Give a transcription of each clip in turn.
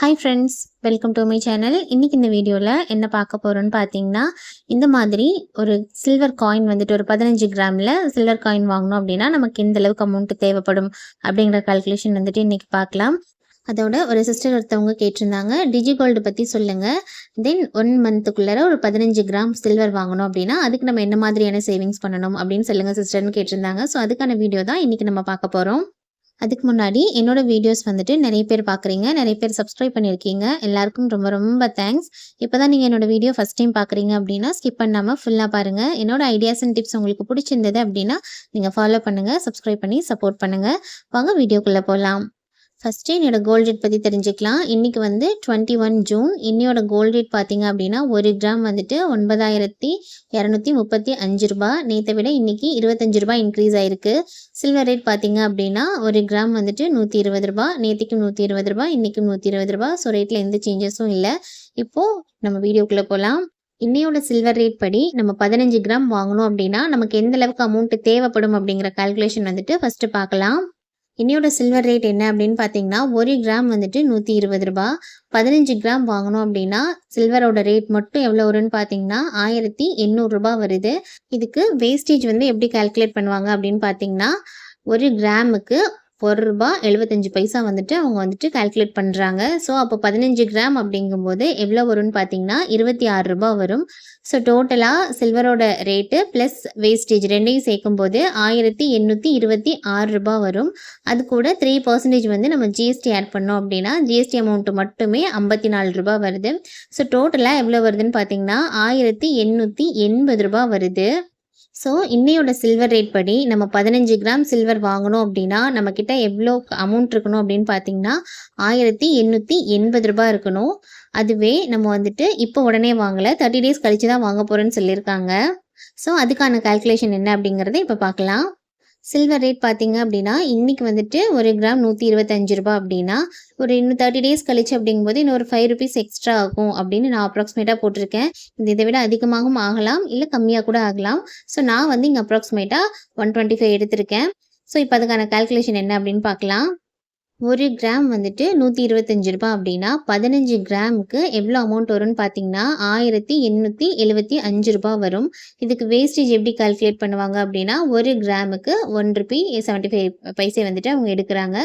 Hi friends, welcome to my channel. இன்றைக்கி இந்த வீடியோவில் என்ன பார்க்க போகிறோன்னு பார்த்தீங்கன்னா, இந்த மாதிரி ஒரு சில்வர் காயின் வந்துட்டு ஒரு 15 கிராமில் சில்வர் காயின் வாங்கணும் அப்படின்னா நமக்கு எந்த அளவுக்கு அமௌண்ட் தேவைப்படும் அப்படிங்கிற கால்குலேஷன் வந்துட்டு இன்றைக்கி பார்க்கலாம். அதோட ஒரு சிஸ்டர் ஒருத்தவங்க கேட்டிருந்தாங்க, டிஜி கோல்டு பற்றி சொல்லுங்கள், தென் 1 மந்த்துக்குள்ளே ஒரு 15 கிராம் சில்வர் வாங்கணும் அப்படின்னா அதுக்கு நம்ம என்ன மாதிரியான சேவிங்ஸ் பண்ணணும் அப்படின்னு சொல்லுங்கள் சிஸ்டர்னு கேட்டிருந்தாங்க. ஸோ அதுக்கான வீடியோ தான் இன்றைக்கி நம்ம பார்க்க போகிறோம். அதுக்கு முன்னாடி என்னோட வீடியோஸ் வந்துட்டு நிறைய பேர் பார்க்குறீங்க, நிறைய பேர் சப்ஸ்கிரைப் பண்ணியிருக்கீங்க. எல்லாருக்கும் ரொம்ப ரொம்ப தேங்க்ஸ். இப்போ தான் நீங்கள் என்னோட வீடியோ ஃபஸ்ட் டைம் பார்க்குறீங்க அப்படின்னா ஸ்கிப் பண்ணாமல் ஃபுல்லாக பாருங்கள். என்னோட ஐடியாஸ் அண்ட் டிப்ஸ் உங்களுக்கு பிடிச்சிருந்தது அப்படின்னா நீங்கள் ஃபாலோ பண்ணுங்கள், சப்ஸ்கிரைப் பண்ணி சப்போர்ட் பண்ணுங்கள். வாங்க வீடியோக்குள்ளே போகலாம். ஃபஸ்ட்டு என்னோட கோல்டு ரேட் பற்றி தெரிஞ்சுக்கலாம். இன்றைக்கி வந்து 21 ஜூன். இன்னையோட கோல்டு ரேட் பார்த்தீங்க அப்படின்னா 1 கிராம் வந்துட்டு 9,235 ரூபா. நேற்றை விட இன்றைக்கி 25 ரூபா இன்க்ரீஸ் ஆகிருக்கு. சில்வர் ரேட் பார்த்தீங்க அப்படின்னா 1 கிராம் வந்துட்டு 120 ரூபா. நேற்றுக்கும் 120 ரூபா, இன்றைக்கும் 120 ரூபா. ஸோ ரேட்டில் எந்த சேஞ்சஸும் இல்லை. இப்போது நம்ம வீடியோக்குள்ளே போகலாம். இன்னையோட சில்வர் ரேட் படி நம்ம 15 கிராம் வாங்கணும் அப்படின்னா நமக்கு எந்த அளவுக்கு அமௌண்ட் தேவைப்படும் அப்படிங்கிற கால்குலேஷன் வந்துட்டு ஃபஸ்ட்டு பார்க்கலாம். இன்னையோட சில்வர் ரேட் என்ன அப்படின்னு பார்த்தீங்கன்னா 1 கிராம் வந்துட்டு 120 ரூபா. 15 கிராம் வாங்கணும் அப்படின்னா சில்வரோட ரேட் மட்டும் எவ்வளோ வரும்னு பார்த்தீங்கன்னா 1,800 ரூபா வருது. இதுக்கு வேஸ்டேஜ் வந்து எப்படி கால்குலேட் பண்ணுவாங்க அப்படின்னு பார்த்தீங்கன்னா 1 கிராமுக்கு ₹1.75 வந்துட்டு அவங்க வந்துட்டு கால்குலேட் பண்ணுறாங்க. ஸோ அப்போ 15 கிராம் அப்படிங்கும்போது எவ்வளோ வரும்னு பார்த்தீங்கன்னா 26 ரூபா வரும். ஸோ டோட்டலாக சில்வரோட ரேட்டு ப்ளஸ் வேஸ்டேஜ் ரெண்டையும் சேர்க்கும்போது 1,826 ரூபா வரும். அது கூட 3% வந்து நம்ம ஜிஎஸ்டி ஆட் பண்ணோம் அப்படின்னா ஜிஎஸ்டி அமௌண்ட்டு மட்டுமே 54 ரூபா வருது. ஸோ டோட்டலாக எவ்வளோ வருதுன்னு பார்த்தீங்கன்னா 1,880 ரூபா வருது. ஸோ இன்னையோட சில்வர் ரேட் படி நம்ம 15 கிராம் சில்வர் வாங்கணும் அப்படின்னா நம்மக்கிட்ட எவ்வளோ அமௌண்ட் இருக்கணும் அப்படின்னு பார்த்தீங்கன்னா 1,880 ரூபா இருக்கணும். அதுவே நம்ம வந்துட்டு இப்போ உடனே வாங்கலை, 30 டேஸ் கழித்து தான் வாங்க போகிறேன்னு சொல்லியிருக்காங்க. ஸோ அதுக்கான கால்குலேஷன் என்ன அப்படிங்கிறத இப்போ பார்க்கலாம். சில்வர் ரேட் பார்த்தீங்க அப்படின்னா இன்றைக்கி வந்துட்டு 1 கிராம் 125 ரூபா அப்படின்னா ஒரு இன்னும் 30 டேஸ் கழிச்சு அப்படிங்கும்போது இன்னும் ஒரு 5 ருபீஸ் எக்ஸ்ட்ரா ஆகும் அப்படின்னு நான் அப்ராக்சிமேட்டாக போட்டிருக்கேன். இதை விட அதிகமாகவும் ஆகலாம், இல்லை கம்மியாக கூட ஆகலாம். ஸோ நான் வந்து இங்கே அப்ராக்சிமேட்டாக 125 எடுத்திருக்கேன். ஸோ இப்போ அதுக்கான கால்குலேஷன் என்ன அப்படின்னு பார்க்கலாம். 1 கிராம் வந்துட்டு 125 ரூபா அப்படின்னா 15 கிராமுக்கு எவ்வளோ அமௌண்ட் வரும்னு பார்த்தீங்கன்னா 1,875 ரூபா வரும். இதுக்கு வேஸ்டேஜ் எப்படி கால்குலேட் பண்ணுவாங்க அப்படின்னா 1 கிராமுக்கு ₹1.75 வந்துட்டு அவங்க எடுக்கிறாங்க.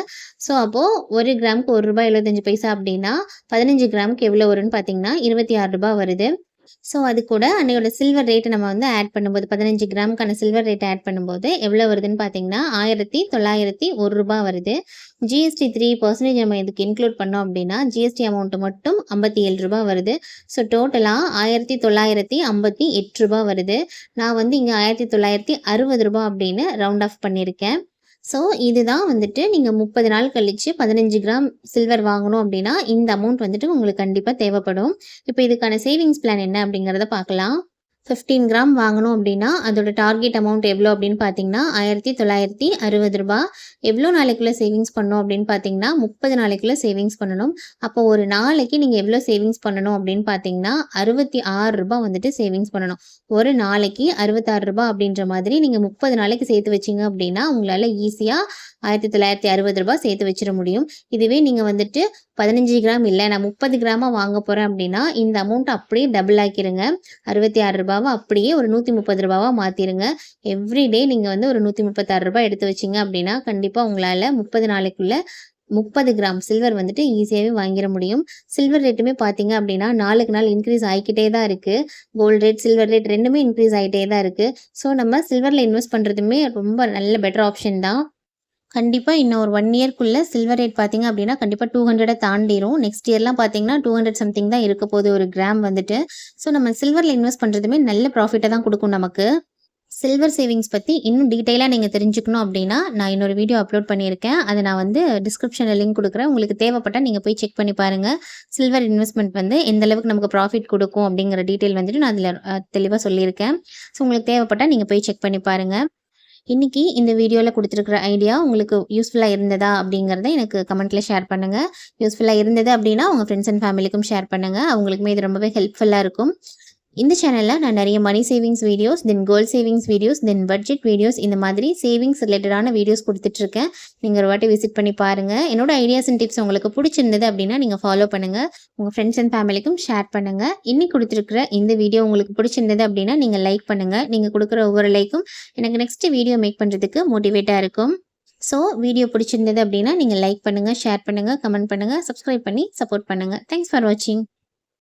ஸோ அப்போது 1 கிராமுக்கு ₹1.75 அப்படின்னா 15 கிராமுக்கு எவ்வளோ வரும்னு பார்த்தீங்கன்னா 26 ரூபா வருது. ஸோ அது கூட அன்னையோட சில்வர் ரேட்டை நம்ம வந்து ஆட் பண்ணும்போது 15 கிராமுக்கான சில்வர் ரேட்டை ஆட் பண்ணும்போது எவ்வளோ வருதுன்னு பார்த்தீங்கன்னா 1,901 ரூபா வருது. ஜிஎஸ்டி 3% நம்ம இதுக்கு இன்க்ளூட் பண்ணோம் அப்படின்னா ஜிஎஸ்டி அமௌண்ட்டு மட்டும் 57 ரூபா வருது. ஸோ டோட்டலாக 1,958 ரூபா வருது. நான் வந்து இங்கே 1,960 ரூபா அப்படின்னு ரவுண்ட் ஆஃப் பண்ணியிருக்கேன். ஸோ இதுதான் வந்துட்டு நீங்கள் 30 நாள் கழித்து 15 கிராம் சில்வர் வாங்கணும் அப்படின்னா இந்த அமௌண்ட் வந்துட்டு உங்களுக்கு கண்டிப்பாக தேவைப்படும். இப்போ இதுக்கான சேவிங்ஸ் பிளான் என்ன அப்படிங்கிறத பார்க்கலாம். 15 கிராம் வாங்கணும் அப்படின்னா அதோட டார்கெட் அமௌண்ட் எவ்வளோ அப்படின்னு பார்த்தீங்கன்னா 1,960 ரூபா. எவ்வளோ நாளைக்குள்ளே சேவிங்ஸ் பண்ணணும் அப்படின்னு பார்த்தீங்கன்னா 30 நாளைக்குள்ளே சேவிங்ஸ் பண்ணணும். அப்போ ஒரு நாளைக்கு நீங்கள் எவ்வளோ சேவிங்ஸ் பண்ணணும் அப்படின்னு பார்த்தீங்கன்னா 66 ரூபா வந்துட்டு சேவிங்ஸ் பண்ணணும். ஒரு நாளைக்கு 66 ரூபா அப்படின்ற மாதிரி நீங்கள் 30 நாளைக்கு சேர்த்து வச்சிங்க அப்படின்னா உங்களால் ஈஸியாக 1,960 ரூபா சேர்த்து வச்சிட முடியும். இதுவே நீங்கள் வந்துட்டு 15 கிராம் இல்லை நான் 30 கிராமாக வாங்க போகிறேன் அப்படின்னா இந்த அமௌண்ட் அப்படியே டபுள் ஆக்கிடுங்க. 66 ரூபாவை அப்படியே ஒரு 130 ரூபாவாக மாற்றிடுங்க. எவ்ரிடே நீங்கள் வந்து ஒரு 136 ரூபாய் எடுத்து வச்சிங்க அப்படின்னா கண்டிப்பாக உங்களால் 30 நாளைக்குள்ளே 30 கிராம் சில்வர் வந்துட்டு ஈஸியாகவே வாங்கிட முடியும். சில்வர் ரேட்டுமே பார்த்தீங்க அப்படின்னா நாளுக்கு நாள் இன்க்ரீஸ் ஆகிக்கிட்டே தான் இருக்குது. கோல்டு ரேட் சில்வர் ரேட் ரெண்டுமே இன்க்ரீஸ் ஆகிட்டே தான் இருக்குது. ஸோ நம்ம சில்வரில் இன்வெஸ்ட் பண்ணுறதுமே ரொம்ப நல்ல பெட்டர் ஆப்ஷன் தான். கண்டிப்பாக இன்னும் ஒரு 1 இயர்க்குள்ளே சில்வர் ரேட் பார்த்தீங்க அப்படின்னா கண்டிப்பாக 200 தாண்டிடும். நெக்ஸ்ட் இயர்லாம் பார்த்தீங்கன்னா 200 சம்திங் தான் இருக்க போகுது ஒரு கிராம் வந்துட்டு. ஸோ நம்ம சில்வரில் இன்வெஸ்ட் பண்ணுறதுமே நல்ல ப்ராஃபிட்டை தான் கொடுக்கும் நமக்கு. சில்வர் சேவிங்ஸ் பற்றி இன்னும் டீட்டெயிலாக நீங்கள் தெரிஞ்சுக்கணும் அப்படின்னா நான் இன்னொரு வீடியோ அப்லோட் பண்ணியிருக்கேன். அதை நான் வந்து டிஸ்கிரிப்ஷனில் லிங்க் கொடுக்குறேன். உங்களுக்கு தேவைப்பட்டால் நீங்கள் போய் செக் பண்ணி பாருங்கள். சில்வர் இன்வெஸ்ட்மெண்ட் வந்து எந்த அளவுக்கு நமக்கு ப்ராஃபிட் கொடுக்கும் அப்படிங்கிற டீட்டெயில் வந்துட்டு நான் அதில் தெளிவாக சொல்லியிருக்கேன். ஸோ உங்களுக்கு தேவைப்பட்டால் நீங்கள் போய் செக் பண்ணி பாருங்கள். இன்றைக்கி இந்த வீடியோவில் கொடுத்துருக்குற ஐடியா உங்களுக்கு யூஸ்ஃபுல்லாக இருந்ததா அப்படிங்கிறத எனக்கு கமெண்ட்டில் ஷேர் பண்ணுங்கள். யூஸ்ஃபுல்லாக இருந்தது அப்படின்னா உங்கள் ஃப்ரெண்ட்ஸ் அண்ட் ஃபேமிலிக்கும் ஷேர் பண்ணுங்கள். அவங்களுக்குமே இது ரொம்பவே ஹெல்ப்ஃபுல்லாக இருக்கும். இந்த சேனலில் நான் நிறைய money savings videos, then gold savings videos, then budget videos, இந்த மாதிரி சேவிங்ஸ் ரிலேட்டடான வீடியோஸ் கொடுத்துட்ருக்கேன். நீங்கள் ஒரு வாட்டி விசிட் பண்ணி பாருங்கள். என்னோட ஐடியாஸ் அண்ட் டிப்ஸ் உங்களுக்கு பிடிச்சிருந்தது அப்படின்னா நீங்கள் ஃபாலோ பண்ணுங்கள். உங்கள் ஃப்ரெண்ட்ஸ் அண்ட் ஃபேமிலிக்கும் ஷேர் பண்ணுங்கள். இன்னைக்கு கொடுத்துருக்குற இந்த வீடியோ உங்களுக்கு பிடிச்சிருந்தது அப்படின்னா நீங்கள் லைக் பண்ணுங்கள். நீங்கள் கொடுக்குற ஒவ்வொரு லைக்கும் எனக்கு நெக்ஸ்ட் வீடியோ மேக் பண்ணுறதுக்கு மோட்டிவேட்டாக இருக்கும். ஸோ வீடியோ பிடிச்சிருந்தது அப்படின்னா நீங்கள் லைக் பண்ணுங்கள், ஷேர் பண்ணுங்கள், கமெண்ட் பண்ணுங்கள், சப்ஸ்கிரைப் பண்ணி சப்போர்ட் பண்ணுங்கள். தேங்க்ஸ் ஃபார் வாட்சிங்.